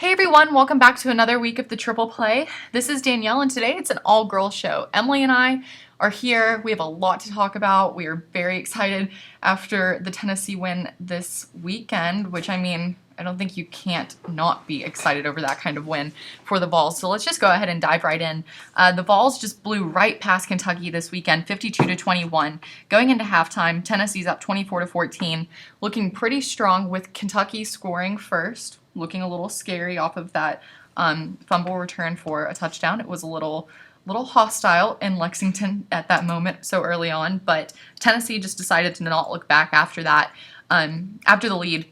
Hey everyone, welcome back to another week of the Triple Play. This is Danielle and today it's an all-girls show. Emily and I are here. We have a lot to talk about. We are very excited after the Tennessee win this weekend, which I don't think you can't not be excited over that kind of win for the Vols. So let's just go ahead and dive right in. The Vols just blew right past Kentucky this weekend, 52-21. Going into halftime, Tennessee's up 24-14, looking pretty strong with Kentucky scoring first. Looking a little scary off of that fumble return for a touchdown. It was a little hostile in Lexington at that moment so early on, but Tennessee just decided to not look back after that. After the lead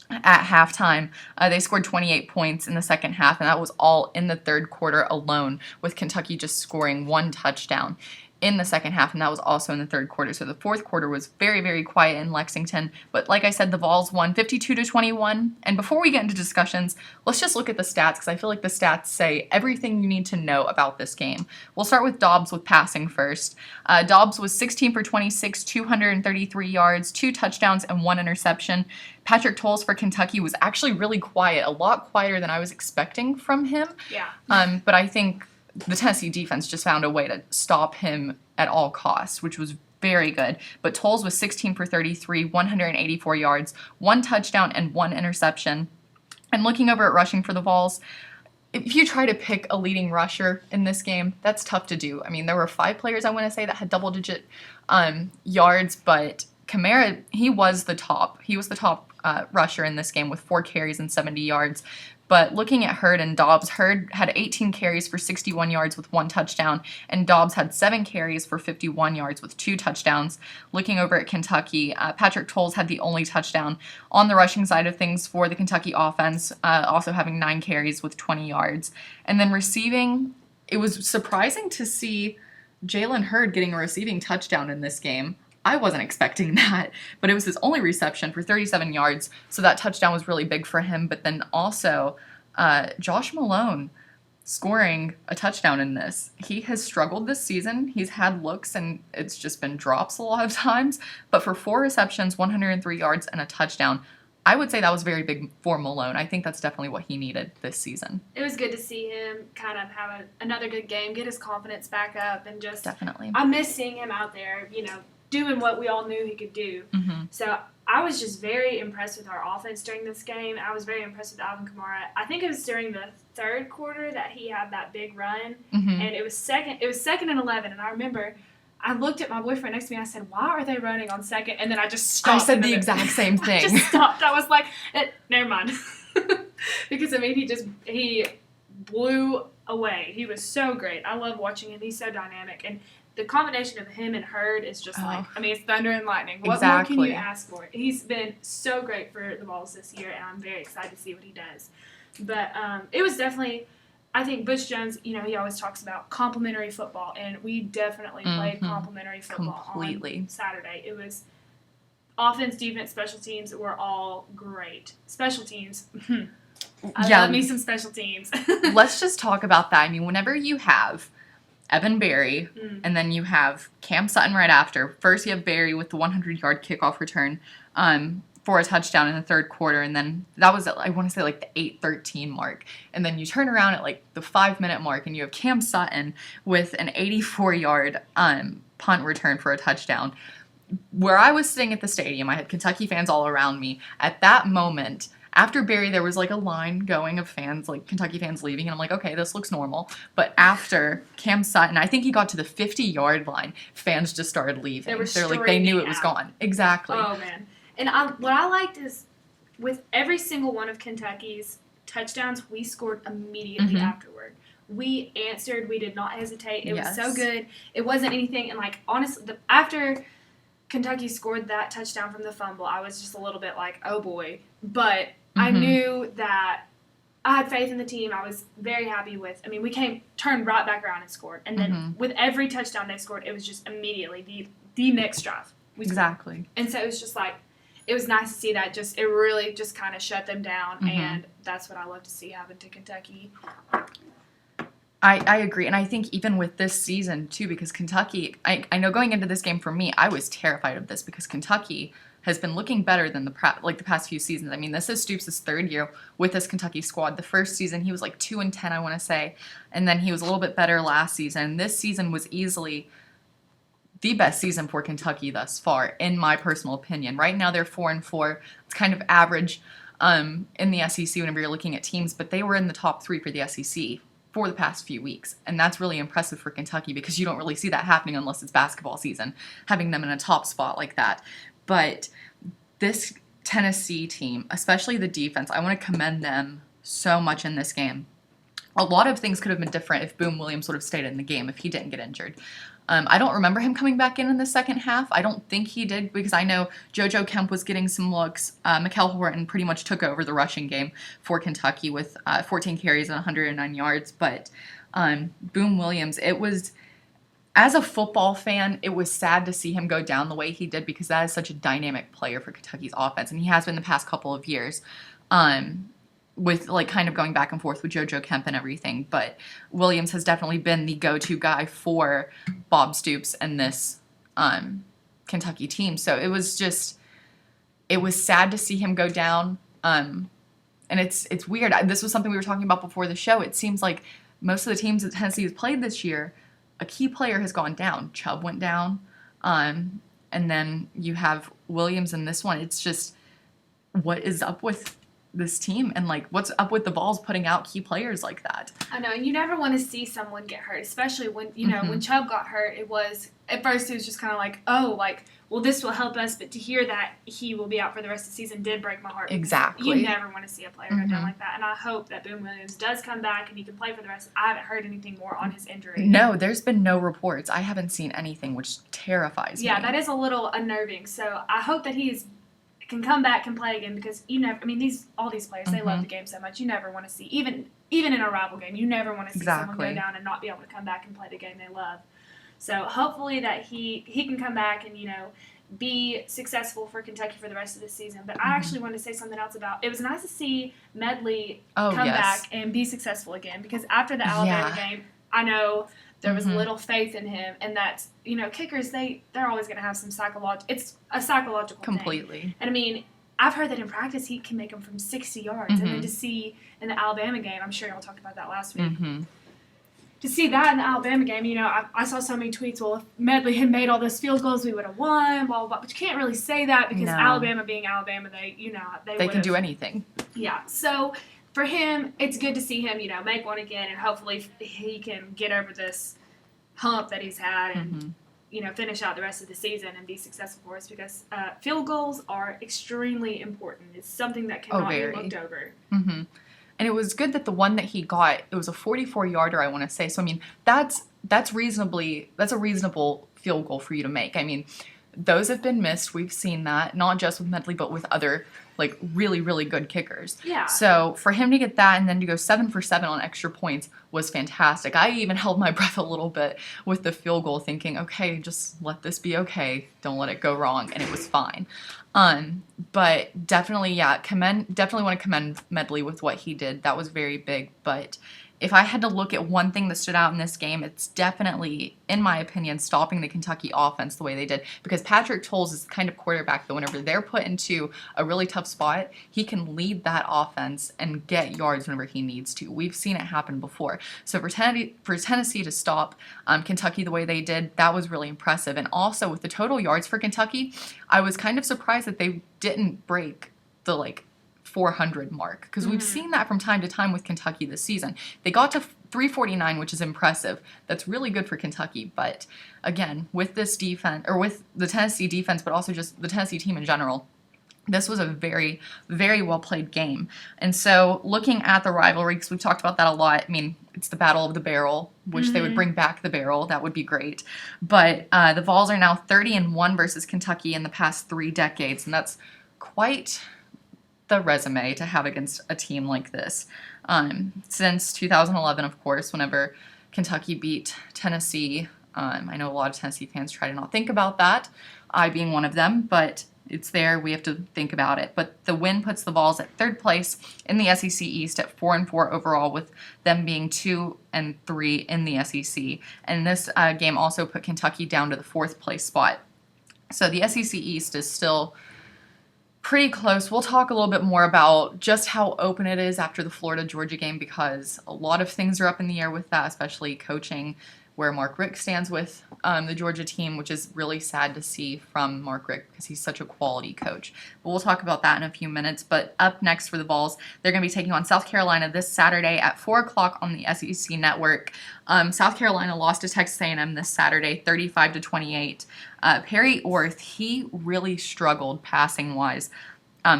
at halftime, they scored 28 points in the second half, and that was all in the third quarter alone, with Kentucky just scoring one touchdown in the second half, and that was also in the third quarter. So the fourth quarter was very, very quiet in Lexington. But like I said, the Vols won 52-21. And before we get into discussions, let's just look at the stats, because I feel like the stats say everything you need to know about this game. We'll start with Dobbs with passing first. Dobbs was 16 for 26, 233 yards, 2 touchdowns, and 1 interception. Patrick Tolles for Kentucky was actually really quiet, a lot quieter than I was expecting from him. Yeah. But I think the Tennessee defense just found a way to stop him at all costs, which was very good. But Tolles was 16 for 33, 184 yards, 1 touchdown, and 1 interception. And looking over at rushing for the Vols, if you try to pick a leading rusher in this game, that's tough to do. I mean, there were 5 players, I want to say, that had double-digit yards, but Kamara, he was the top. He was the top rusher in this game with 4 carries and 70 yards. But looking at Hurd and Dobbs, Hurd had 18 carries for 61 yards with 1 touchdown, and Dobbs had 7 carries for 51 yards with 2 touchdowns. Looking over at Kentucky, Patrick Tolles had the only touchdown on the rushing side of things for the Kentucky offense, also having 9 carries with 20 yards. And then receiving, it was surprising to see Jalen Hurd getting a receiving touchdown in this game. I wasn't expecting that, but it was his only reception for 37 yards, so that touchdown was really big for him. But then also, Josh Malone scoring a touchdown in this. He has struggled this season. He's had looks, and it's just been drops a lot of times. But for 4 receptions, 103 yards, and a touchdown, I would say that was very big for Malone. I think that's definitely what he needed this season. It was good to see him kind of have another good game, get his confidence back up, and just Definitely. I miss seeing him out there, doing what we all knew he could do. Mm-hmm. So I was just very impressed with our offense during this game. I was very impressed with Alvin Kamara. I think it was during the third quarter that he had that big run, Mm-hmm. and it was second and 11. And I remember I looked at my boyfriend next to me and I said, "Why are they running on second?" And then I just stopped. I said the exact same thing. I just stopped. I was like, never mind. Because, he blew away. He was so great. I love watching him. He's so dynamic. And the combination of him and Hurd is just it's thunder and lightning. What more can you ask for? He's been so great for the Vols this year, and I'm very excited to see what he does. But it was definitely, I think Butch Jones, he always talks about complimentary football, and we definitely played complimentary football on Saturday. It was offense, defense, special teams were all great. Special teams, I love me some special teams. Let's just talk about that. I mean, whenever you have Evan Berry, and then you have Cam Sutton right after. First, you have Berry with the 100-yard kickoff return for a touchdown in the third quarter, and then that was at, I want to say, like the 8:13 mark. And then you turn around at like the 5-minute mark, and you have Cam Sutton with an 84-yard punt return for a touchdown. Where I was sitting at the stadium, I had Kentucky fans all around me. At that moment, after Berry, there was like a line going of fans, like Kentucky fans leaving, and I'm like, okay, this looks normal. But after Cam Sutton, I think he got to the 50-yard line, fans just started leaving. They're like, they knew it was gone. Exactly. Oh, man. And what I liked is with every single one of Kentucky's touchdowns, we scored immediately afterward. We answered. We did not hesitate. It was so good. It wasn't anything. And, honestly, after Kentucky scored that touchdown from the fumble, I was just a little bit like, oh, boy. But I knew that I had faith in the team. I was very happy with. I mean, we turned right back around and scored. And then with every touchdown they scored, it was just immediately the next drive. Exactly. And so it was just it was nice to see that. It really just kind of shut them down. And that's what I love to see happen to Kentucky. I agree. And I think even with this season, too, because Kentucky, I know going into this game for me, I was terrified of this because Kentucky has been looking better than the past few seasons. I mean, this is Stoops' third year with this Kentucky squad. The first season, he was like 2-10, I want to say, and then he was a little bit better last season. This season was easily the best season for Kentucky thus far, in my personal opinion. Right now, they're 4-4. It's kind of average in the SEC whenever you're looking at teams, but they were in the top 3 for the SEC for the past few weeks, and that's really impressive for Kentucky because you don't really see that happening unless it's basketball season, having them in a top spot like that. But this Tennessee team, especially the defense, I want to commend them so much in this game. A lot of things could have been different if Boom Williams would have stayed in the game, if he didn't get injured. I don't remember him coming back in the second half. I don't think he did because I know JoJo Kemp was getting some looks. Mykal Horton pretty much took over the rushing game for Kentucky with 14 carries and 109 yards. But Boom Williams, it was, as a football fan, it was sad to see him go down the way he did because that is such a dynamic player for Kentucky's offense. And he has been the past couple of years. With like kind of going back and forth with JoJo Kemp and everything, but Williams has definitely been the go-to guy for Bob Stoops and this Kentucky team. So it was sad to see him go down. And it's weird. This was something we were talking about before the show. It seems like most of the teams that Tennessee has played this year, a key player has gone down. Chubb went down, and then you have Williams in this one. It's just, what is up with this team, and like what's up with the Vols putting out key players like that? I know, and you never want to see someone get hurt, especially when when Chubb got hurt. It was at first it was just kind of like, oh, like, well, this will help us, but to hear that he will be out for the rest of the season did break my heart. Exactly. You never want to see a player go down like that, and I hope that Boom Williams does come back and he can play for the rest. I haven't heard anything more on his injury. No, there's been no reports. I haven't seen anything, which terrifies me. Yeah, that is a little unnerving. So I hope that can come back and play again because all these players, they love the game so much. You never want to see, even in a rival game, you never want to see someone go down and not be able to come back and play the game they love. So hopefully that he can come back and be successful for Kentucky for the rest of the season. But I actually wanted to say something else about, it was nice to see Medley come back and be successful again, because after the Alabama game, I know there was little faith in him, and that's, kickers, they're always going to have some it's a psychological completely thing. And I mean, I've heard that in practice he can make them from 60 yards, and then to see in the Alabama game, I'm sure y'all talked about that last week, to see that in the Alabama game, I saw so many tweets, well, if Medley had made all those field goals, we would have won, blah, blah, blah. But you can't really say that because Alabama being Alabama, they can do anything. Yeah, so for him, it's good to see him, make one again, and hopefully he can get over this hump that he's had and, finish out the rest of the season and be successful for us, because field goals are extremely important. It's something that cannot be looked over. And it was good that the one that he got, it was a 44-yarder, I want to say. So, I mean, that's a reasonable field goal for you to make. I mean, those have been missed. We've seen that, not just with Medley, but with other, like, really, really good kickers. Yeah. So for him to get that and then to go 7 for 7 on extra points was fantastic. I even held my breath a little bit with the field goal, thinking, okay, just let this be okay. Don't let it go wrong. And it was fine. But definitely, definitely want to commend Medley with what he did. That was very big. But if I had to look at one thing that stood out in this game, it's definitely, in my opinion, stopping the Kentucky offense the way they did. Because Patrick Towles is the kind of quarterback that whenever they're put into a really tough spot, he can lead that offense and get yards whenever he needs to. We've seen it happen before. So for Tennessee to stop Kentucky the way they did, that was really impressive. And also with the total yards for Kentucky, I was kind of surprised that they didn't break the 400 mark, because we've seen that from time to time with Kentucky this season. They got to 349, which is impressive. That's really good for Kentucky. But again, with this defense, or with the Tennessee defense, but also just the Tennessee team in general, this was a very, very well played game. And so looking at the rivalry, because we've talked about that a lot, I mean, it's the Battle of the Barrel. Wish they would bring back the barrel. That would be great. But the Vols are now 30-1 versus Kentucky in the past 3 decades, and that's quite the resume to have against a team like this. Since 2011, of course, whenever Kentucky beat Tennessee, I know a lot of Tennessee fans try to not think about that, I being one of them, but it's there. We have to think about it. But the win puts the Vols at 3rd place in the SEC East at 4-4 overall, with them being 2-3 in the SEC. And this game also put Kentucky down to the 4th place spot. So the SEC East is still Pretty close. We'll talk a little bit more about just how open it is after the Florida-Georgia game because a lot of things are up in the air with that, especially coaching, where Mark Richt stands with the Georgia team, which is really sad to see from Mark Richt because he's such a quality coach. But we'll talk about that in a few minutes. But up next for the Vols, they're going to be taking on South Carolina this Saturday at 4 o'clock on the SEC Network. South Carolina lost to Texas A&M this Saturday, 35-28. Perry Orth, he really struggled passing-wise.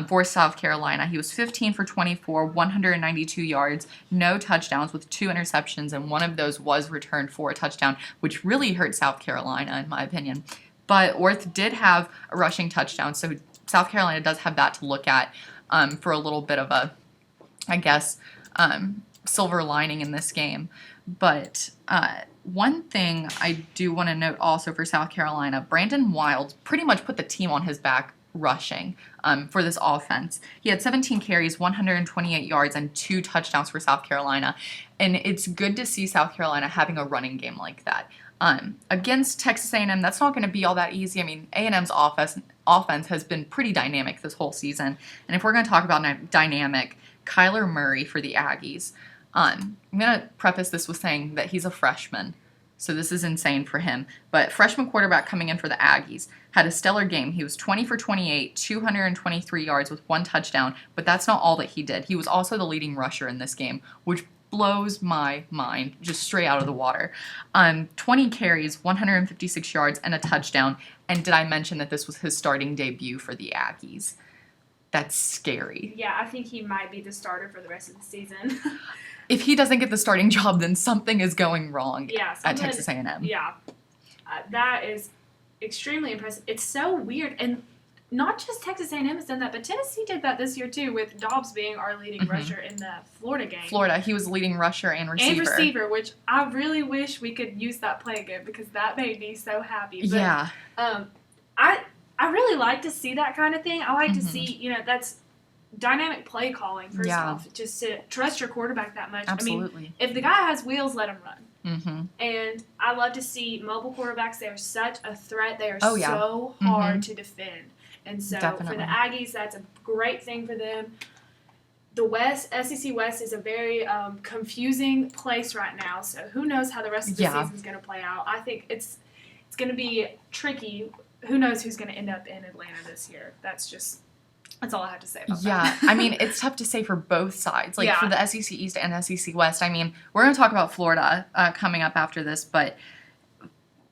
For South Carolina. He was 15 for 24, 192 yards, no touchdowns with 2 interceptions, and one of those was returned for a touchdown, which really hurt South Carolina, in my opinion. But Orth did have a rushing touchdown, so South Carolina does have that to look at for a little bit of a, I guess, silver lining in this game. But one thing I do want to note also for South Carolina, Brandon Wild pretty much put the team on his back rushing for this offense. He had 17 carries, 128 yards, and 2 touchdowns for South Carolina. And it's good to see South Carolina having a running game like that. Against Texas A&M, that's not going to be all that easy. I mean, A&M's offense has been pretty dynamic this whole season. And if we're going to talk about dynamic, Caylor Murray for the Aggies. I'm going to preface this with saying that he's a freshman. So this is insane for him. But freshman quarterback coming in for the Aggies had a stellar game. He was 20 for 28, 223 yards with 1 touchdown. But that's not all that he did. He was also the leading rusher in this game, which blows my mind just straight out of the water. 20 carries, 156 yards, and a touchdown. And did I mention that this was his starting debut for the Aggies? That's scary. Yeah, I think he might be the starter for the rest of the season. If he doesn't get the starting job, then something is going wrong at Texas A&M. Yeah, that is extremely impressive. It's so weird, and not just Texas A&M has done that, but Tennessee did that this year too, with Dobbs being our leading rusher in the Florida game. Florida, he was leading rusher and receiver. And receiver, which I really wish we could use that play again because that made me so happy. But, yeah. I really like to see that kind of thing. I like to see, that's dynamic play calling, first off, just to trust your quarterback that much. Absolutely. I mean, if the guy has wheels, let him run. Mm-hmm. And I love to see mobile quarterbacks. They are such a threat. They are so hard to defend. And so for the Aggies, that's a great thing for them. The SEC West is a very confusing place right now. So who knows how the rest of the season is going to play out. I think it's going to be tricky. Who knows who's going to end up in Atlanta this year. That's all I have to say about that. Yeah, I mean, it's tough to say for both sides. Like, for the SEC East and SEC West, I mean, we're going to talk about Florida coming up after this, but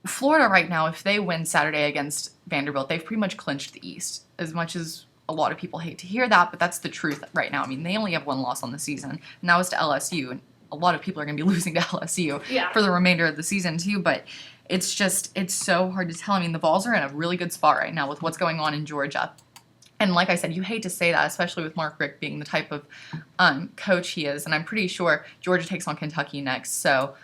Florida right now, if they win Saturday against Vanderbilt, they've pretty much clinched the East, as much as a lot of people hate to hear that, but that's the truth right now. I mean, they only have 1 loss on the season, and that was to LSU, and a lot of people are going to be losing to LSU for the remainder of the season, too, but it's so hard to tell. I mean, the Vols are in a really good spot right now with what's going on in Georgia. And like I said, you hate to say that, especially with Mark Richt being the type of coach he is. And I'm pretty sure Georgia takes on Kentucky next. So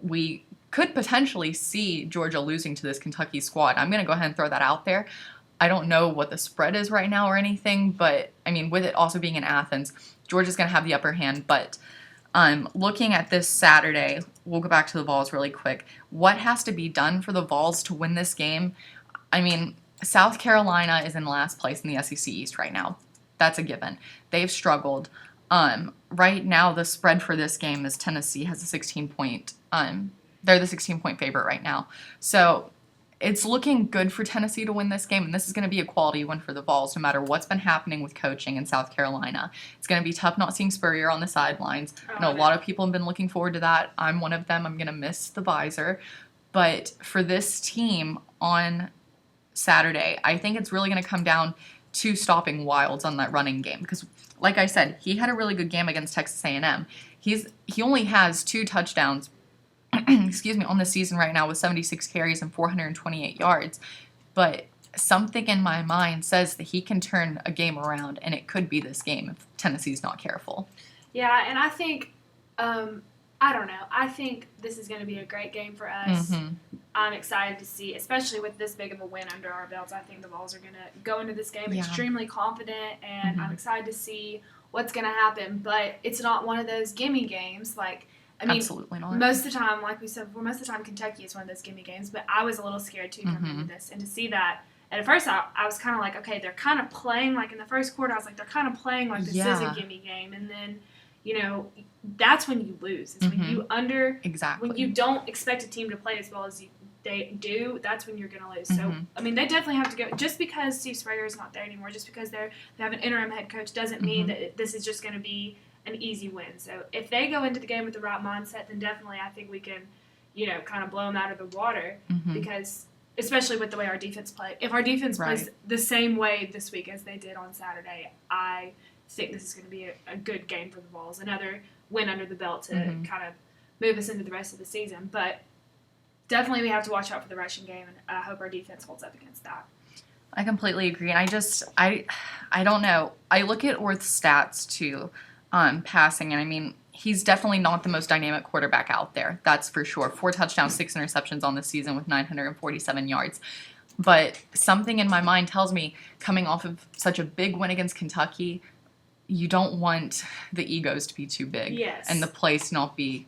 we could potentially see Georgia losing to this Kentucky squad. I'm going to go ahead and throw that out there. I don't know what the spread is right now or anything. But, I mean, with it also being in Athens, Georgia's going to have the upper hand. But looking at this Saturday, we'll go back to the Vols really quick. What has to be done for the Vols to win this game? I mean, South Carolina is in last place in the SEC East right now. That's a given. They've struggled. Right now, the spread for this game is Tennessee has a 16-point. They're the 16-point favorite right now. So it's looking good for Tennessee to win this game, and this is going to be a quality win for the Vols, no matter what's been happening with coaching in South Carolina. It's going to be tough not seeing Spurrier on the sidelines. I know a lot of people have been looking forward to that. I'm one of them. I'm going to miss the visor. But for this team on Saturday, I think it's really going to come down to stopping Wilds on that running game because, like I said, he had a really good game against Texas A&M. He only has 2 touchdowns on the season right now with 76 carries and 428 yards, but something in my mind says that he can turn a game around, and it could be this game if Tennessee's not careful. Yeah, and I think I don't know. I think this is going to be a great game for us. Mm-hmm. I'm excited to see, especially with this big of a win under our belts. I think the Vols are going to go into this game extremely confident, and I'm excited to see what's going to happen. But it's not one of those gimme games. Absolutely not. Most of the time, like we said before, most of the time Kentucky is one of those gimme games. But I was a little scared, too, coming into this. And to see that And at first, I was kind of like, okay, they're kind of playing like in the first quarter. I was like, they're kind of playing like this is a gimme game. And then, that's when you lose. It's when you when you don't expect a team to play as well as they do. That's when you're going to lose. So, I mean, they definitely have to go. Just because Steve Spurrier is not there anymore, just because they have an interim head coach, doesn't mean that this is just going to be an easy win. So if they go into the game with the right mindset, then definitely I think we can, kind of blow them out of the water because especially with the way our defense plays. If our defense plays the same way this week as they did on Saturday, I think this is going to be a good game for the Vols. Another win under the belt to kind of move us into the rest of the season. But definitely we have to watch out for the rushing game, and I hope our defense holds up against that. I completely agree. And I don't know. I look at Orth's stats too, passing, and I mean, he's definitely not the most dynamic quarterback out there. That's for sure. 4 touchdowns, 6 interceptions on the season with 947 yards. But something in my mind tells me, coming off of such a big win against Kentucky, you don't want the egos to be too big and the plays to not be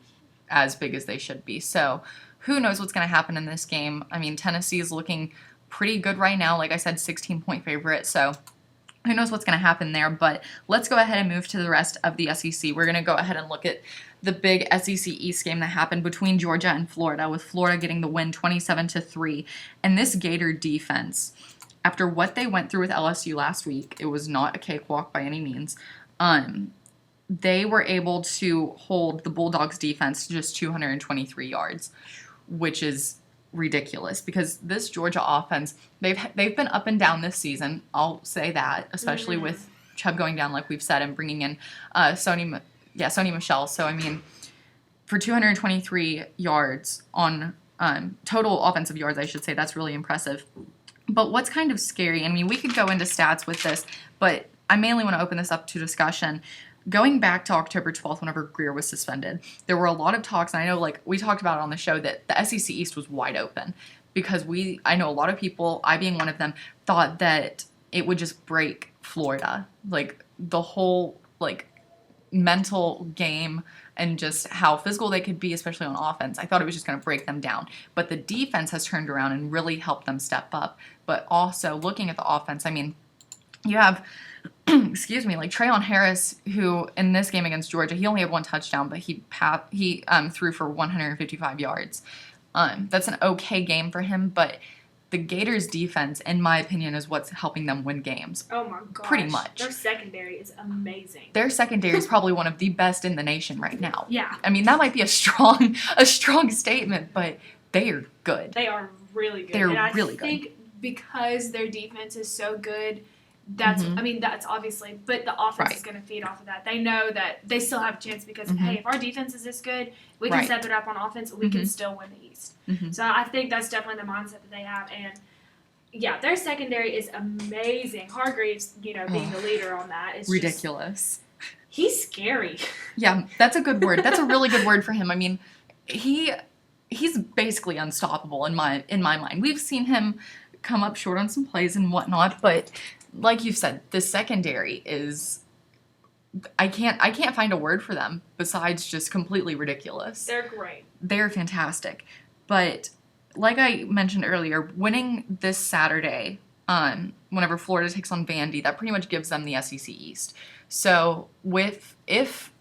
as big as they should be. So who knows what's going to happen in this game. I mean, Tennessee is looking pretty good right now. Like I said, 16-point favorite. So who knows what's going to happen there. But let's go ahead and move to the rest of the SEC. We're going to go ahead and look at the big SEC East game that happened between Georgia and Florida, with Florida getting the win 27-3. And this Gator defense, after what they went through with LSU last week, it was not a cakewalk by any means. They were able to hold the Bulldogs defense to just 223 yards, which is ridiculous because this Georgia offense, they've been up and down this season. I'll say that, especially with Chubb going down, like we've said, and bringing in Sony Michel. So, I mean, for 223 yards on total offensive yards, I should say, that's really impressive. But what's kind of scary, I mean, we could go into stats with this, but I mainly want to open this up to discussion. Going back to October 12th, whenever Greer was suspended, there were a lot of talks, and I know, like, we talked about it on the show, that the SEC East was wide open because I know a lot of people, I being one of them, thought that it would just break Florida. Like, the whole, like, mental game and just how physical they could be, especially on offense. I thought it was just going to break them down. But the defense has turned around and really helped them step up. But also, looking at the offense, I mean, you have, like Traylon Harris, who in this game against Georgia, he only had 1 touchdown, but he threw for 155 yards. That's an okay game for him, but the Gators' defense, in my opinion, is what's helping them win games. Oh my gosh. Pretty much. Their secondary is amazing. Their secondary is probably one of the best in the nation right now. Yeah. I mean, that might be a strong statement, but they are good. They are really good. They're and really I think because their defense is so good, that's obviously, but the offense is going to feed off of that. They know that they still have a chance because, hey, if our defense is this good, we can step it up on offense and we can still win the East. So I think that's definitely the mindset that they have. And, yeah, their secondary is amazing. Hargreaves, being the leader on that is ridiculous. He's scary. Yeah, that's a good word. That's a really good word for him. I mean, he's basically unstoppable in my mind. We've seen him come up short on some plays and whatnot, but like you said, the secondary is, I can't find a word for them besides just completely ridiculous. They're great. They're fantastic. But like I mentioned earlier, winning this Saturday, whenever Florida takes on Vandy, that pretty much gives them the SEC East. So if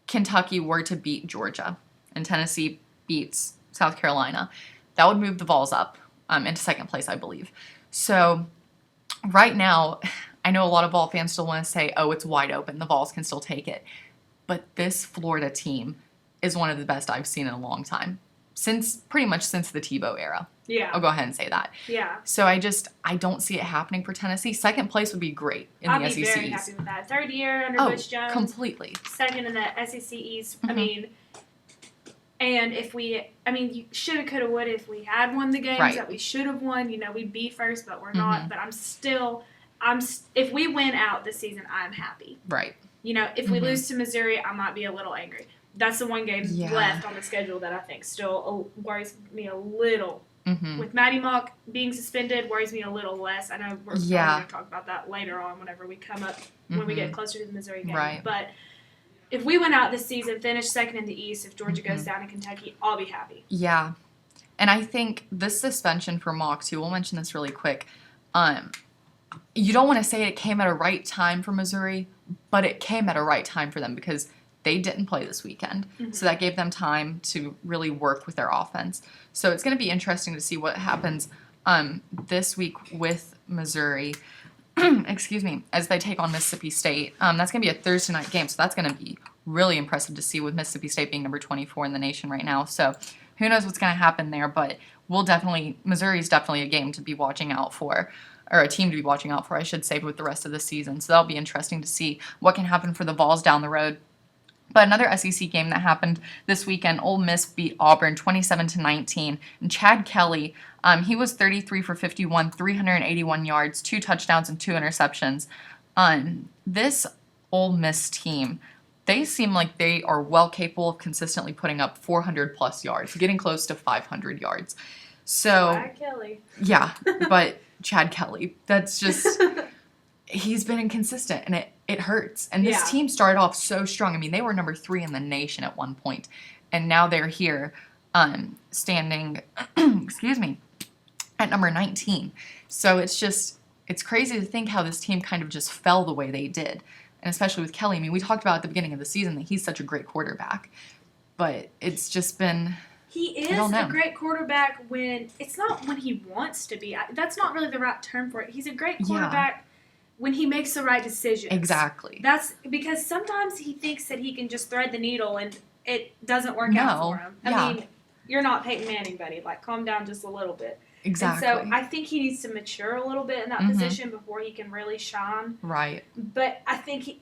Kentucky were to beat Georgia and Tennessee beats South Carolina, that would move the Vols up into second place, I believe. So right now, I know a lot of Vol fans still want to say, oh, it's wide open. The Vols can still take it. But this Florida team is one of the best I've seen in a long time. Pretty much since the Tebow era. Yeah. I'll go ahead and say that. Yeah. So I don't see it happening for Tennessee. Second place would be great in the SEC East. I'll be very happy with that. 3rd year under Butch Jones. Completely. Second in the SEC East. I mean, and you shoulda, coulda, woulda if we had won the games that we should have won. We'd be first, but we're not. But if we win out this season, I'm happy. Right. If we lose to Missouri, I might be a little angry. That's the one game left on the schedule that I think still worries me a little. With Matty Mock being suspended, worries me a little less. I know we're going to talk about that later on whenever we come up, when we get closer to the Missouri game. Right. But if we win out this season, finish second in the East, if Georgia goes down to Kentucky, I'll be happy. Yeah. And I think this suspension for Mock, too, we'll mention this really quick. You don't want to say it came at a right time for Missouri, but it came at a right time for them because they didn't play this weekend. Mm-hmm. So that gave them time to really work with their offense. So it's going to be interesting to see what happens this week with Missouri. Excuse me, as they take on Mississippi State. That's going to be a Thursday night game, so that's going to be really impressive to see with Mississippi State being number 24 in the nation right now. So who knows what's going to happen there, but Missouri's definitely a game to be watching out for, or a team to be watching out for, I should say, with the rest of the season. So that'll be interesting to see what can happen for the Vols down the road. But another SEC game that happened this weekend, Ole Miss beat Auburn 27-19. And Chad Kelly, he was 33 for 51, 381 yards, 2 touchdowns, and 2 interceptions. This Ole Miss team, they seem like they are well capable of consistently putting up 400-plus yards, getting close to 500 yards. So, Chad Kelly. Yeah, but Chad Kelly, that's just... He's been inconsistent, and it hurts. And this team started off so strong. I mean, they were number 3 in the nation at one point, and now they're here standing, excuse me, at number 19. So it's crazy to think how this team kind of just fell the way they did, and especially with Kelly. I mean, we talked about at the beginning of the season that he's such a great quarterback, but it's just been... He is a great quarterback when he wants to be. That's not really the right term for it. He's a great quarterback when he makes the right decisions. Exactly. That's because sometimes he thinks that he can just thread the needle and it doesn't work out for him. I mean, you're not Peyton Manning, buddy. Like, calm down just a little bit. Exactly. And so I think he needs to mature a little bit in that position before he can really shine. Right. But I think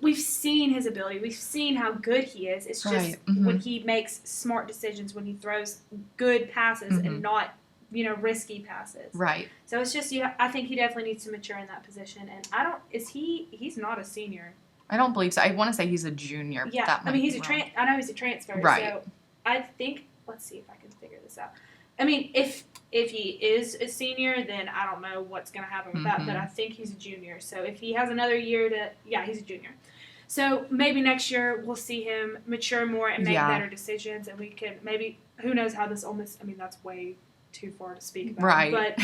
we've seen his ability. We've seen how good he is. It's just when he makes smart decisions, when he throws good passes and not, risky passes. Right. So it's just, I think he definitely needs to mature in that position. And he's not a senior. I don't believe so. I want to say he's a junior. Yeah. I know he's a transfer. Right. So I think, let's see if I can figure this out. I mean, if he is a senior, then I don't know what's going to happen with that, but I think he's a junior. So if he has another year he's a junior. So maybe next year we'll see him mature more and make better decisions, and we can who knows how this Ole Miss, that's way too far to speak about. Right. But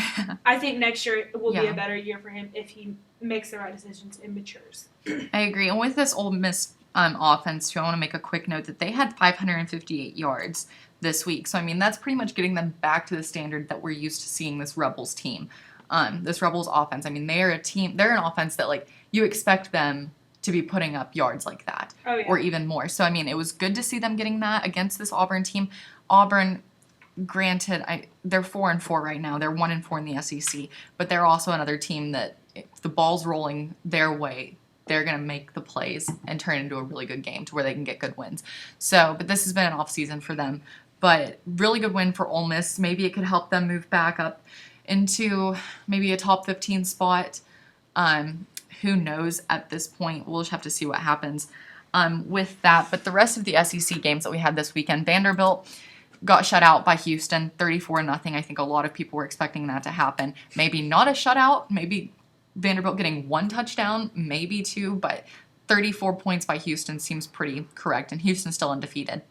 I think next year will be a better year for him if he makes the right decisions and matures. I agree. And with this Ole Miss offense, too, I want to make a quick note that they had 558 yards this week. So, that's pretty much getting them back to the standard that we're used to seeing this Rebels team. This Rebels offense, they're an offense that, you expect them to be putting up yards like that. Oh, yeah. Or even more. So, it was good to see them getting that against this Auburn team. Auburn, granted, they're 4-4 right now. They're 1-4 in the SEC. But they're also another team that, if the ball's rolling their way, they're going to make the plays and turn it into a really good game to where they can get good wins. So, but this has been an off season for them. But really good win for Ole Miss. Maybe it could help them move back up into maybe a top 15 spot. Who knows at this point? We'll just have to see what happens with that. But the rest of the SEC games that we had this weekend, Vanderbilt got shut out by Houston, 34-0. I think a lot of people were expecting that to happen. Maybe not a shutout. Maybe Vanderbilt getting 1 touchdown, maybe 2. But 34 points by Houston seems pretty correct. And Houston's still undefeated.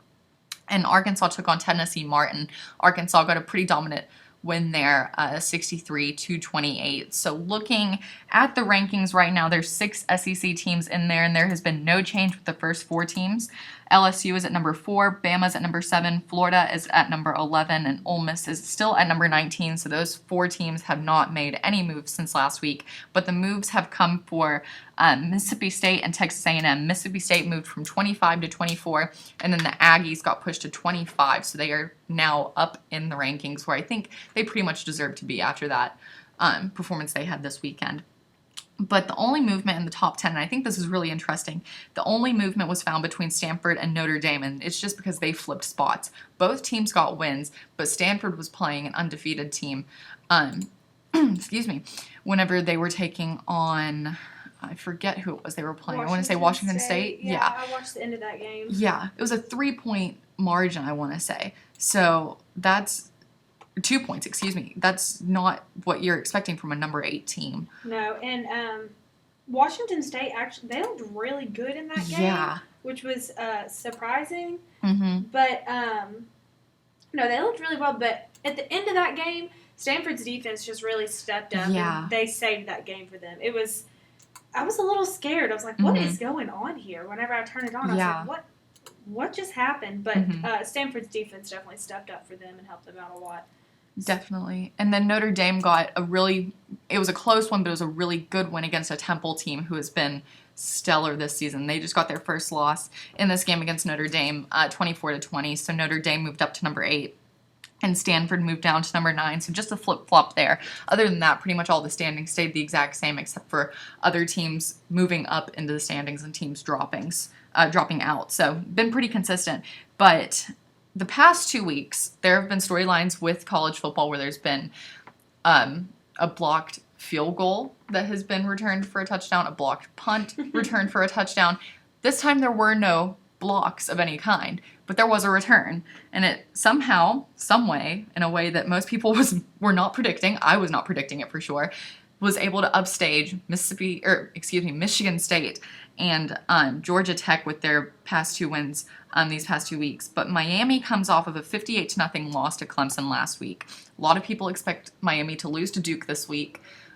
And Arkansas took on Tennessee Martin. Arkansas got a pretty dominant win there, 63-28. So looking at the rankings right now, there's 6 SEC teams in there, and there has been no change with the first 4 teams. LSU is at number 4, Bama's at number 7, Florida is at number 11, and Ole Miss is still at number 19. So those 4 teams have not made any moves since last week, but the moves have come for Mississippi State and Texas A&M. Mississippi State moved from 25 to 24, and then the Aggies got pushed to 25. So they are now up in the rankings, where I think they pretty much deserve to be after that performance they had this weekend. But the only movement in the top 10, and I think this is really interesting, the only movement was found between Stanford and Notre Dame, and it's just because they flipped spots. Both teams got wins, but Stanford was playing an undefeated team, excuse me, whenever they were taking on, I forget who it was they were playing. I want to say Washington State. Yeah, I watched the end of that game. Yeah, it was a 3-point margin, I want to say. So that's 2 points, excuse me. That's not what you're expecting from a number 8 team. No, and Washington State, actually, they looked really good in that game, which was surprising. Mm-hmm. But, no, they looked really well. But at the end of that game, Stanford's defense just really stepped up. Yeah. And they saved that game for them. I was a little scared. I was like, what is going on here? Whenever I turned it on, I was like, what just happened? But Stanford's defense definitely stepped up for them and helped them out a lot. Definitely. And then Notre Dame got it was a close one, but it was a really good win against a Temple team who has been stellar this season. They just got their first loss in this game against Notre Dame, 24-20. So Notre Dame moved up to number 8. And Stanford moved down to number 9, so just a flip-flop there. Other than that, pretty much all the standings stayed the exact same, except for other teams moving up into the standings and teams dropping out. So, been pretty consistent. But the past 2 weeks, there have been storylines with college football where there's been a blocked field goal that has been returned for a touchdown, a blocked punt returned for a touchdown. This time there were no blocks of any kind, but there was a return, and it somehow, some way, in a way that most people were not predicting, I was not predicting it for sure, was able to upstage Michigan State and Georgia Tech with their past 2 wins these past 2 weeks. But Miami comes off of a 58-0 loss to Clemson last week. A lot of people expect Miami to lose to Duke this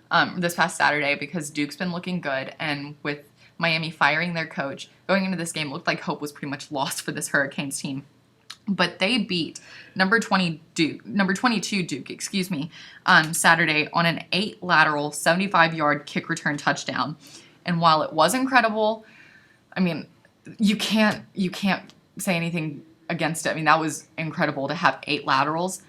past Saturday, because Duke's been looking good, and with Miami firing their coach, going into this game, it looked like hope was pretty much lost for this Hurricanes team. But they beat number 22 Duke, Saturday on an 8 lateral, 75-yard kick return touchdown. And while it was incredible, I mean, you can't say anything against it. I mean, that was incredible to have 8 laterals,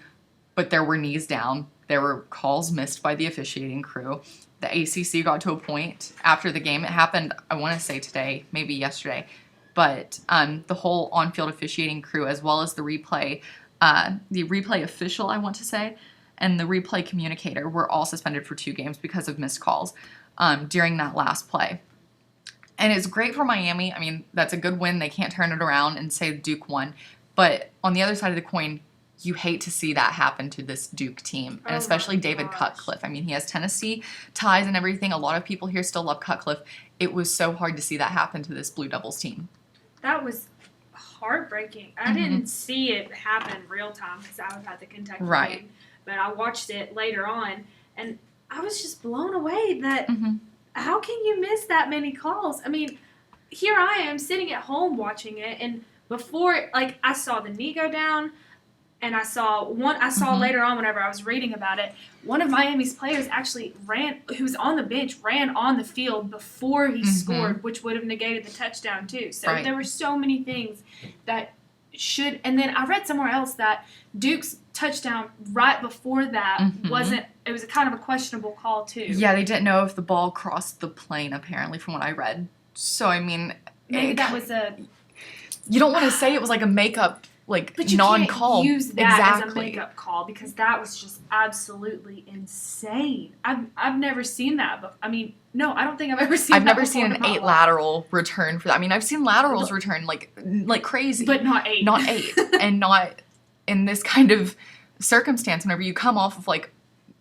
but there were knees down. There were calls missed by the officiating crew. The ACC got to a point after the game. It happened, I want to say today, maybe yesterday. But the whole on-field officiating crew, as well as the replay official, I want to say, and the replay communicator were all suspended for 2 games because of missed calls during that last play. And it's great for Miami. I mean, that's a good win. They can't turn it around and say Duke won. But on the other side of the coin, you hate to see that happen to this Duke team, and especially David Cutcliffe. I mean, he has Tennessee ties and everything. A lot of people here still love Cutcliffe. It was so hard to see that happen to this Blue Devils team. That was heartbreaking. I didn't see it happen real time because I was at the Kentucky game, but I watched it later on, and I was just blown away that how can you miss that many calls? I mean, here I am sitting at home watching it, and before, like, I saw the knee go down. And I saw later on, whenever I was reading about it, one of Miami's players actually who was on the bench, ran on the field before he scored, which would have negated the touchdown too. So there were so many things that and then I read somewhere else that Duke's touchdown right before that it was a kind of a questionable call too. Yeah, they didn't know if the ball crossed the plane, apparently, from what I read. So, I mean, maybe that was you don't want to say it was like a makeup, like, but you non-call. Can't use that as a makeup call, because that was just absolutely insane. I've never seen that. But I mean, no, I don't think I've ever seen. I've never seen an 8 lateral return for that. I mean, I've seen laterals return like crazy, but not 8. Not 8, and not in this kind of circumstance. Whenever you come off of, like,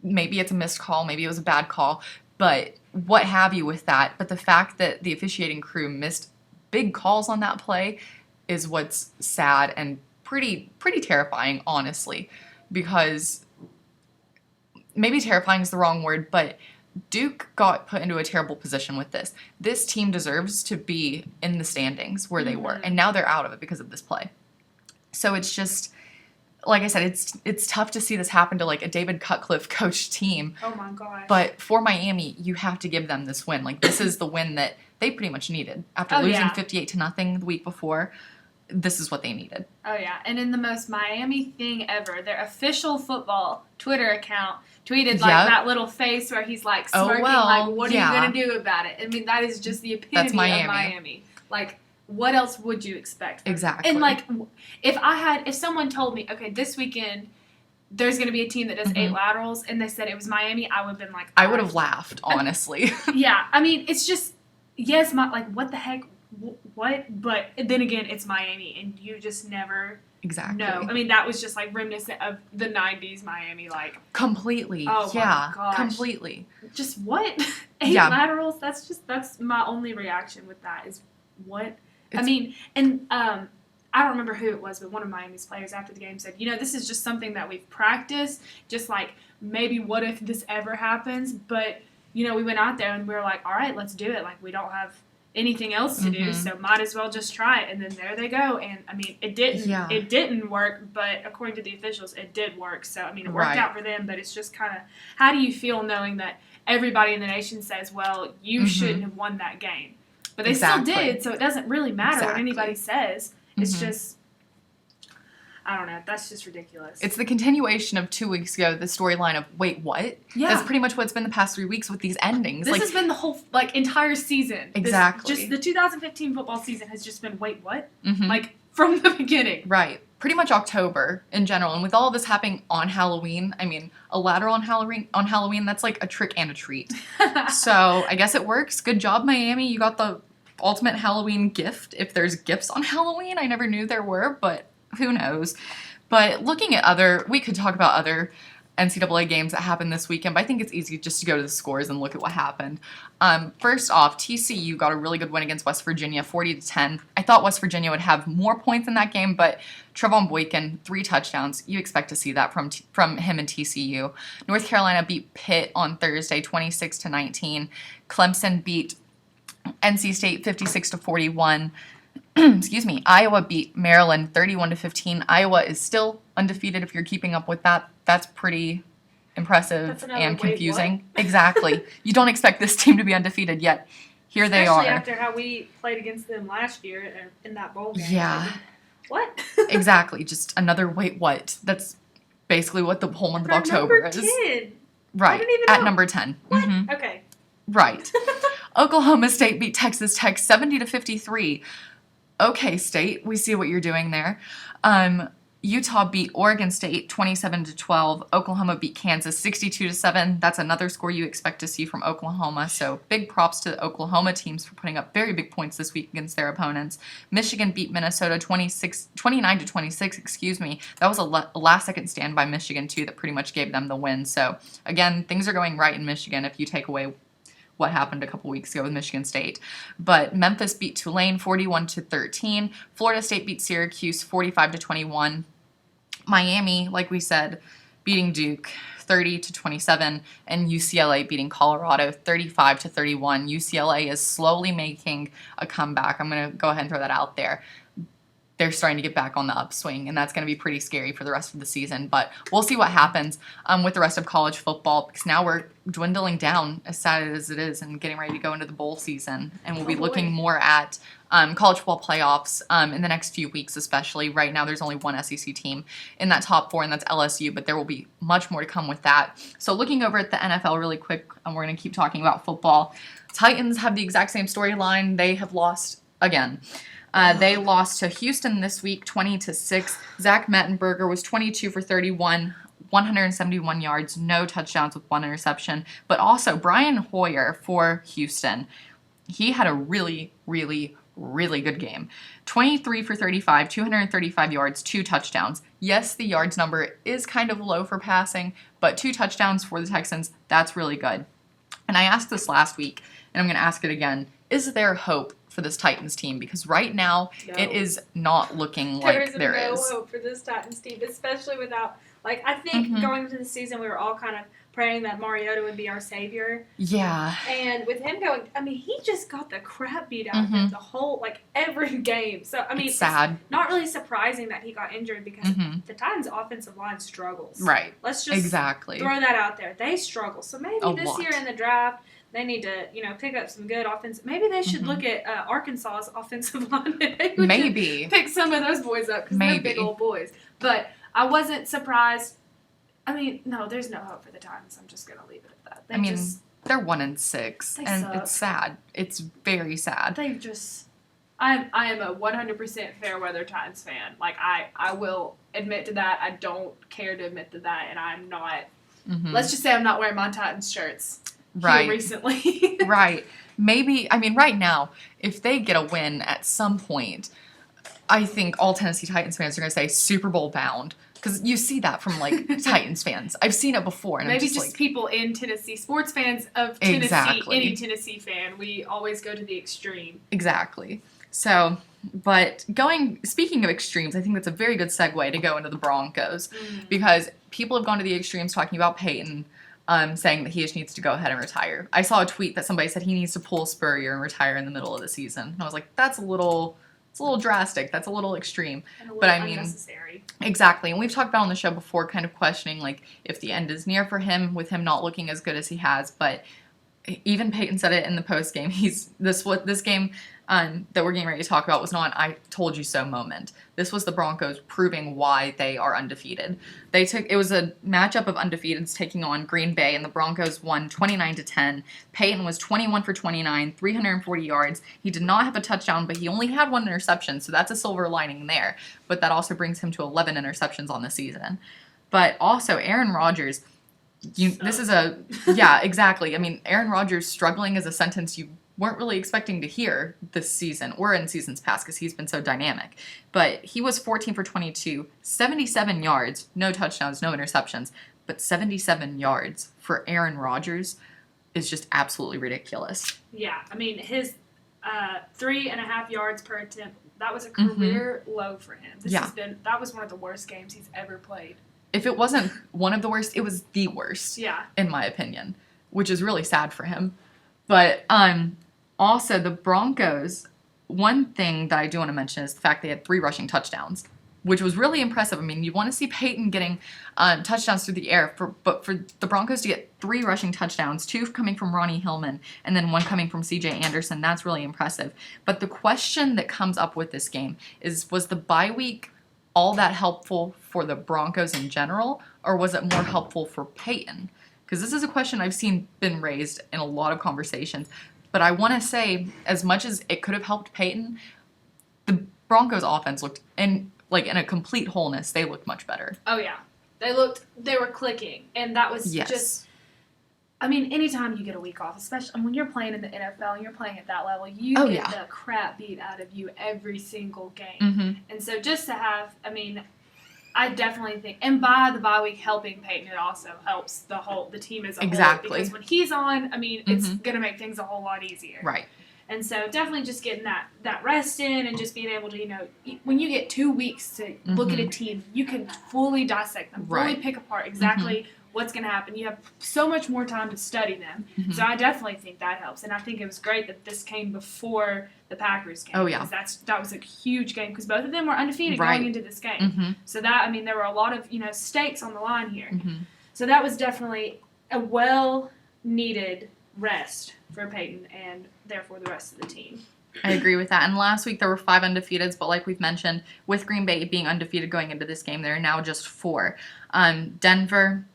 maybe it's a missed call, maybe it was a bad call, but what have you with that. But the fact that the officiating crew missed big calls on that play is what's sad and pretty terrifying, honestly, because maybe terrifying is the wrong word, but Duke got put into a terrible position with this. This team deserves to be in the standings where they were, and now they're out of it because of this play. So it's just, like I said, it's tough to see this happen to, like, a David Cutcliffe coached team. Oh my gosh. But for Miami, you have to give them this win. Like, this is the win that they pretty much needed. After losing 58-0 the week before, this is what they needed. Oh, yeah. And in the most Miami thing ever, their official football Twitter account tweeted, like, that little face where he's, like, smirking, like, what are you going to do about it? I mean, that is just the epitome of Miami. Like, what else would you expect? Exactly. And, like, if someone told me, okay, this weekend there's going to be a team that does 8 laterals, and they said it was Miami, I would have been like, I would have laughed, honestly. Yeah. I mean, it's just, yes, like, what the heck? What? But then again, it's Miami, and you just never know. I mean, that was just, like, reminiscent of the 90s Miami, like. Completely. Oh, yeah, my gosh. Completely. Just what? 8 laterals? That's my only reaction with that is what? I mean, and I don't remember who it was, but one of Miami's players after the game said, this is just something that we've practiced, just like maybe what if this ever happens, but, we went out there and we were like, all right, let's do it. Like, we don't have anything else to do, so might as well just try it. And then there they go. And, it didn't work, but according to the officials, it did work. So, it worked out for them, but it's just kind of, how do you feel knowing that everybody in the nation says, well, you shouldn't have won that game? But they still did, so it doesn't really matter what anybody says. It's just, I don't know. That's just ridiculous. It's the continuation of 2 weeks ago, the storyline of, wait, what? Yeah. That's pretty much what's been the past 3 weeks with these endings. This has been the whole, entire season. Exactly. Just the 2015 football season has just been, wait, what? From the beginning. Right. Pretty much October in general. And with all of this happening on Halloween, a ladder on Halloween, that's like a trick and a treat. So I guess it works. Good job, Miami. You got the ultimate Halloween gift. If there's gifts on Halloween, I never knew there were, but who knows. But looking at we could talk about other NCAA games that happened this weekend, but I think it's easy just to go to the scores and look at what happened. First off, TCU got a really good win against West Virginia, 40-10. I thought West Virginia would have more points in that game, but Trevon Boykin, 3 touchdowns. You expect to see that from him and TCU. North Carolina beat Pitt on Thursday, 26-19. Clemson beat NC State 56-41. Excuse me. Iowa beat Maryland 31-15. Iowa is still undefeated. If you're keeping up with that, that's pretty impressive and confusing. Exactly. You don't expect this team to be undefeated yet. Here they are. Especially after how we played against them last year in that bowl game. Yeah. What? Exactly. Just another wait what. That's basically what the whole month of October is. 10. Right. I didn't even know. At number 10. What? Mm-hmm. Okay. Right. Oklahoma State beat Texas Tech 70-53. Okay, State, we see what you're doing there. Utah beat Oregon State 27-12. Oklahoma beat Kansas 62-7. That's another score you expect to see from Oklahoma. So big props to the Oklahoma teams for putting up very big points this week against their opponents. Michigan beat Minnesota 29-26. Excuse me. That was a last-second stand by Michigan too that pretty much gave them the win. So again, things are going right in Michigan if you take away what happened a couple weeks ago with Michigan State. But Memphis beat Tulane 41-13. Florida State beat Syracuse 45-21. Miami, like we said, beating Duke 30-27, and UCLA beating Colorado 35-31. UCLA is slowly making a comeback. I'm going to go ahead and throw that out there. They're starting to get back on the upswing, and that's going to be pretty scary for the rest of the season. But we'll see what happens with the rest of college football, because now we're dwindling down, as sad as it is, and getting ready to go into the bowl season. And we'll be looking more at college football playoffs in the next few weeks, especially. Right now, there's only one SEC team in that top 4, and that's LSU, but there will be much more to come with that. So looking over at the NFL really quick, and we're going to keep talking about football. Titans have the exact same storyline. They have lost again. They lost to Houston this week, 20-6. Zach Mettenberger was 22 for 31, 171 yards, no touchdowns with 1 interception. But also Brian Hoyer for Houston. He had a really, really, really good game. 23 for 35, 235 yards, 2 touchdowns. Yes, the yards number is kind of low for passing, but 2 touchdowns for the Texans, that's really good. And I asked this last week, and I'm going to ask it again. Is there hope for this Titans team? Because right now, it is not looking like there is. There is no hope for this Titans team, especially without, I think going into the season, we were all kind of praying that Mariota would be our savior. Yeah. And with him going, he just got the crap beat out of him the whole, every game. So, it's sad. It's not really surprising that he got injured because the Titans' offensive line struggles. Right. Let's just throw that out there. They struggle. So maybe this year in the draft, they need to, pick up some good offense. Maybe they should look at Arkansas's offensive line. Maybe. Pick some of those boys up because they're big old boys. But I wasn't surprised. No, there's no hope for the Titans. I'm just going to leave it at that. They're 1-6, and suck. It's sad. It's very sad. I am a 100% fair weather Titans fan. I will admit to that. I don't care to admit to that, and I'm not. Let's just say I'm not wearing my Titans shirts. Right. Recently. Right. Maybe, right now, if they get a win at some point, I think all Tennessee Titans fans are going to say Super Bowl bound. Because you see that from, Titans fans. I've seen it before. And maybe I'm just people in Tennessee, sports fans of Tennessee, Exactly. Any Tennessee fan, we always go to the extreme. Exactly. So, But speaking of extremes, I think that's a very good segue to go into the Broncos Mm. because people have gone to the extremes talking about Peyton, saying that he just needs to go ahead and retire. I saw a tweet that somebody said he needs to pull Spurrier and retire in the middle of the season. And I was like, it's a little drastic. That's a little extreme. And a little But I mean, unnecessary. exactly. And we've talked about on the show before, kind of questioning like if the end is near for him, with him not looking as good as he has. But even Peyton said it in the post game. This game that we're getting ready to talk about was not an I told you so moment. This was the Broncos proving why they are undefeated. It was a matchup of undefeateds taking on Green Bay, and the Broncos won 29-10. Peyton was 21 for 29, 340 yards. He did not have a touchdown, but he only had one interception, so that's a silver lining there. But that also brings him to 11 interceptions on the season. But also Aaron Rodgers. Yeah, exactly. I mean, Aaron Rodgers struggling is a sentence you weren't really expecting to hear this season or in seasons past because he's been so dynamic. But he was 14 for 22, 77 yards, no touchdowns, no interceptions, but 77 yards for Aaron Rodgers is just absolutely ridiculous. Yeah, I mean, his 3.5 yards per attempt, that was a career low for him. That was one of the worst games he's ever played. If it wasn't one of the worst, it was the worst. Yeah. In my opinion, which is really sad for him. But also the Broncos, one thing that I do want to mention is the fact they had 3 rushing touchdowns, which was really impressive. I mean, you want to see Peyton getting touchdowns through the air, but for the Broncos to get 3 rushing touchdowns, 2 coming from Ronnie Hillman, and then 1 coming from C.J. Anderson, that's really impressive. But the question that comes up with this game was the bye week all that helpful for the Broncos in general, or was it more helpful for Peyton? Because this is a question I've seen been raised in a lot of conversations. But I want to say, as much as it could have helped Peyton, the Broncos offense looked in a complete wholeness. They looked much better. Oh yeah, they were clicking, and that was just. I mean, anytime you get a week off, especially when you're playing in the NFL and you're playing at that level, you get the crap beat out of you every single game. Mm-hmm. And so just to have, I mean, I definitely think, and by the bye week helping Peyton, it also helps the team as a whole. Because when he's on, I mean, it's going to make things a whole lot easier. Right. And so definitely just getting that rest in and just being able to, when you get 2 weeks to look at a team, you can fully dissect them, fully pick apart exactly what's going to happen. You have so much more time to study them. Mm-hmm. So I definitely think that helps. And I think it was great that this came before the Packers game. Oh, yeah. Because that was a huge game because both of them were undefeated going into this game. Mm-hmm. So that, I mean, there were a lot of, stakes on the line here. Mm-hmm. So that was definitely a well-needed rest for Peyton and therefore the rest of the team. I agree with that. And last week there were 5 undefeateds, but like we've mentioned, with Green Bay being undefeated going into this game, there are now just 4. Denver,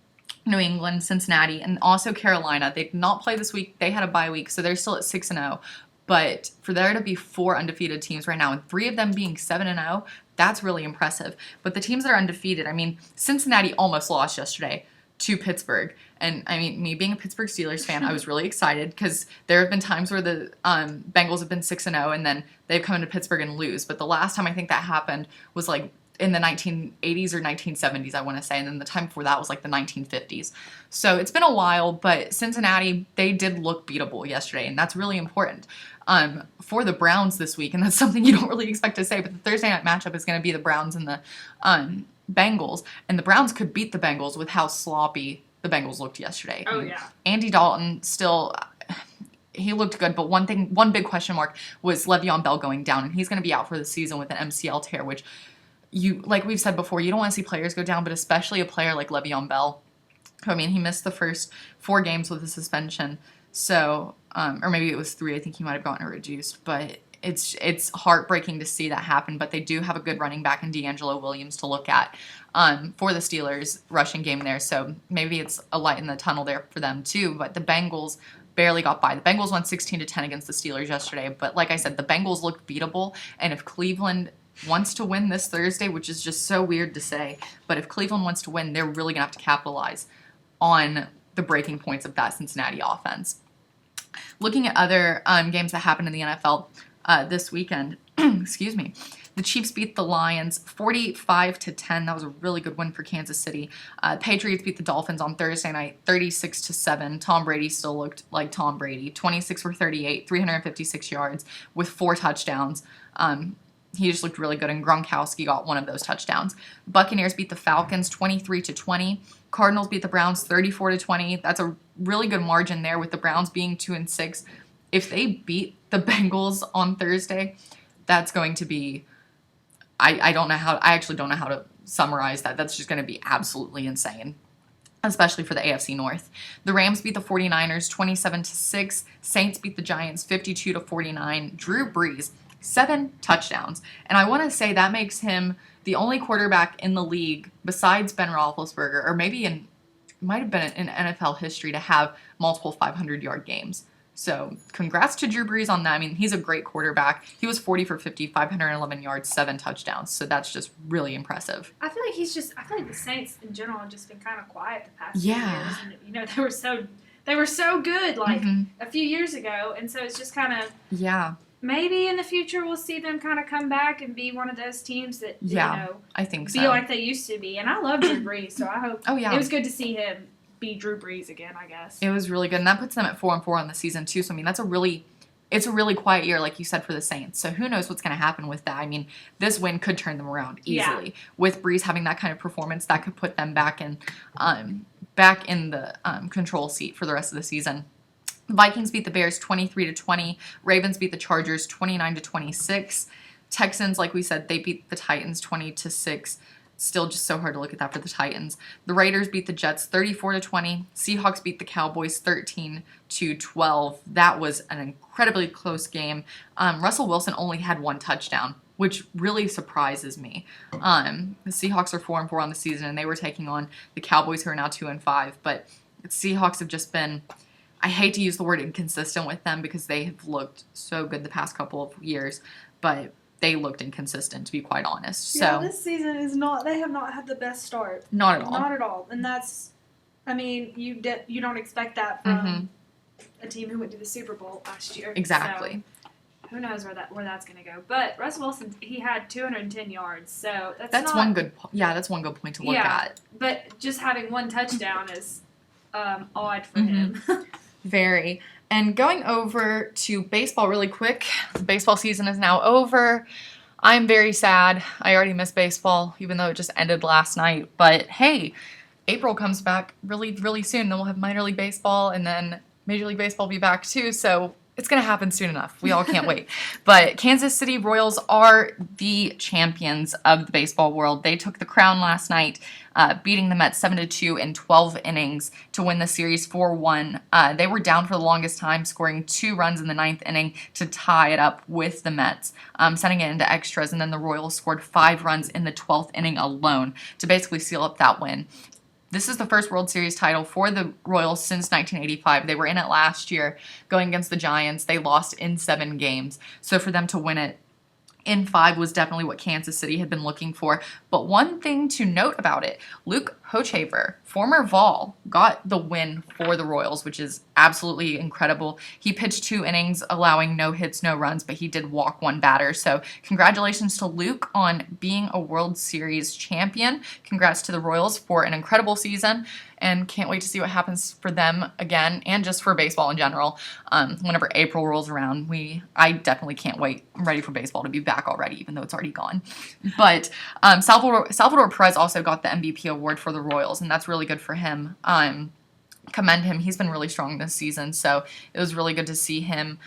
New England, Cincinnati, and also Carolina. They did not play this week. They had a bye week, so they're still at 6-0. But for there to be 4 undefeated teams right now, and 3 of them being 7-0, that's really impressive. But the teams that are undefeated, I mean, Cincinnati almost lost yesterday to Pittsburgh. And, I mean, me being a Pittsburgh Steelers fan, I was really excited because there have been times where the Bengals have been 6-0 and then they've come into Pittsburgh and lose. But the last time I think that happened was like in the 1980s or 1970s, I want to say. And then the time before that was like the 1950s. So it's been a while, but Cincinnati, they did look beatable yesterday. And that's really important for the Browns this week. And that's something you don't really expect to say. But the Thursday night matchup is going to be the Browns and the Bengals. And the Browns could beat the Bengals with how sloppy the Bengals looked yesterday. Oh, yeah. Andy Dalton still... He looked good, but one big question mark was Le'Veon Bell going down. And he's going to be out for the season with an MCL tear, which... like we've said before, you don't want to see players go down, but especially a player like Le'Veon Bell. I mean, he missed the first 4 games with a suspension, so or maybe it was 3. I think he might have gotten it reduced, but it's heartbreaking to see that happen. But they do have a good running back in D'Angelo Williams to look at for the Steelers rushing game there, so maybe it's a light in the tunnel there for them too. But the Bengals barely got by. The Bengals won 16-10 against the Steelers yesterday, but like I said, the Bengals looked beatable, and if Cleveland wants to win this Thursday, which is just so weird to say, but if Cleveland wants to win, they're really going to have to capitalize on the breaking points of that Cincinnati offense. Looking at other games that happened in the NFL this weekend, excuse me, the Chiefs beat the Lions 45-10. That was a really good win for Kansas City. Patriots beat the Dolphins on Thursday night 36-7. Tom Brady still looked like Tom Brady. 26 for 38, 356 yards with 4 touchdowns. he just looked really good, and Gronkowski got one of those touchdowns. Buccaneers beat the Falcons 23-20. Cardinals beat the Browns 34-20. That's a really good margin there, with the Browns being 2-6. If they beat the Bengals on Thursday, that's going to be, I actually don't know how to summarize that. That's just going to be absolutely insane, especially for the AFC North. The Rams beat the 49ers 27-6. Saints beat the Giants 52-49. Drew Brees, 7 touchdowns. And I want to say that makes him the only quarterback in the league besides Ben Roethlisberger, or maybe it might have been in NFL history, to have multiple 500-yard games. So congrats to Drew Brees on that. I mean, he's a great quarterback. He was 40 for 50, 511 yards, 7 touchdowns. So that's just really impressive. I feel like the Saints in general have just been kind of quiet the past few years. And, you know, they were so good a few years ago, and so it's just kind of maybe in the future we'll see them kind of come back and be one of those teams that I think be like they used to be. And I love Drew Brees, so I hope it was good to see him be Drew Brees again, I guess. It was really good, and that puts them at 4-4 on the season too. So I mean, it's a really quiet year, like you said, for the Saints. So who knows what's going to happen with that? I mean, this win could turn them around easily. With Brees having that kind of performance, that could put them back in the control seat for the rest of the season. Vikings beat the Bears 23-20. Ravens beat the Chargers 29-26. Texans, like we said, they beat the Titans 20-6. Still just so hard to look at that for the Titans. The Raiders beat the Jets 34-20. Seahawks beat the Cowboys 13-12. That was an incredibly close game. Russell Wilson only had 1 touchdown, which really surprises me. The Seahawks are 4-4 on the season, and they were taking on the Cowboys, who are now 2-5. But the Seahawks have just been, I hate to use the word inconsistent with them because they have looked so good the past couple of years, but they looked inconsistent, to be quite honest. Yeah, this season they have not had the best start. Not at all. Not at all. And that's, I mean, you don't expect that from a team who went to the Super Bowl last year. Exactly. So who knows where that's going to go. But Russell Wilson, he had 210 yards, so that's one good point to look at. But just having 1 touchdown is odd for him. Very. And going over to baseball really quick, the baseball season is now over. I'm very sad. I already miss baseball, even though it just ended last night. But hey, April comes back really, really soon. Then we'll have minor league baseball, and then Major League Baseball will be back too. So it's going to happen soon enough. We all can't wait. But Kansas City Royals are the champions of the baseball world. They took the crown last night, beating the Mets 7-2 in 12 innings to win the series 4-1. They were down for the longest time, scoring 2 runs in the 9th inning to tie it up with the Mets, sending it into extras. And then the Royals scored 5 runs in the 12th inning alone to basically seal up that win. This is the first World Series title for the Royals since 1985. They were in it last year going against the Giants. They lost in 7 games. So for them to win it in 5 was definitely what Kansas City had been looking for. But one thing to note about it, Luke Hochevar, former Vol, got the win for the Royals, which is absolutely incredible. He pitched 2 innings, allowing no hits, no runs, but he did walk 1 batter. So congratulations to Luke on being a World Series champion. Congrats to the Royals for an incredible season, and can't wait to see what happens for them again, and just for baseball in general. Whenever April rolls around, I definitely can't wait. I'm ready for baseball to be back already, even though it's already gone. But Salvador Perez also got the MVP award for the Royals, and that's really good for him. Commend him. He's been really strong this season, so it was really good to see him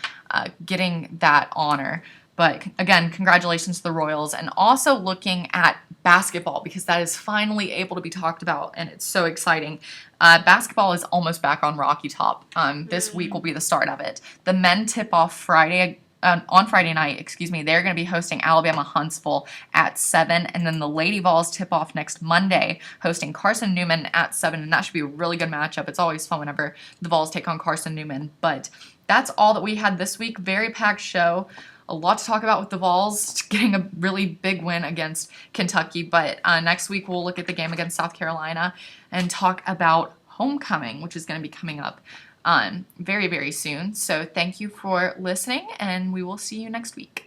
getting that honor. But again, congratulations to the Royals, and also looking at basketball, because that is finally able to be talked about, and it's so exciting. Basketball is almost back on Rocky Top. This week will be the start of it. The men tip off on Friday night, they're going to be hosting Alabama Huntsville at 7, and then the Lady Vols tip off next Monday, hosting Carson Newman at 7, and that should be a really good matchup. It's always fun whenever the Vols take on Carson Newman. But that's all that we had this week. Very packed show. A lot to talk about with the Vols getting a really big win against Kentucky. But next week we'll look at the game against South Carolina and talk about homecoming, which is going to be coming up very, very soon. So thank you for listening, and we will see you next week.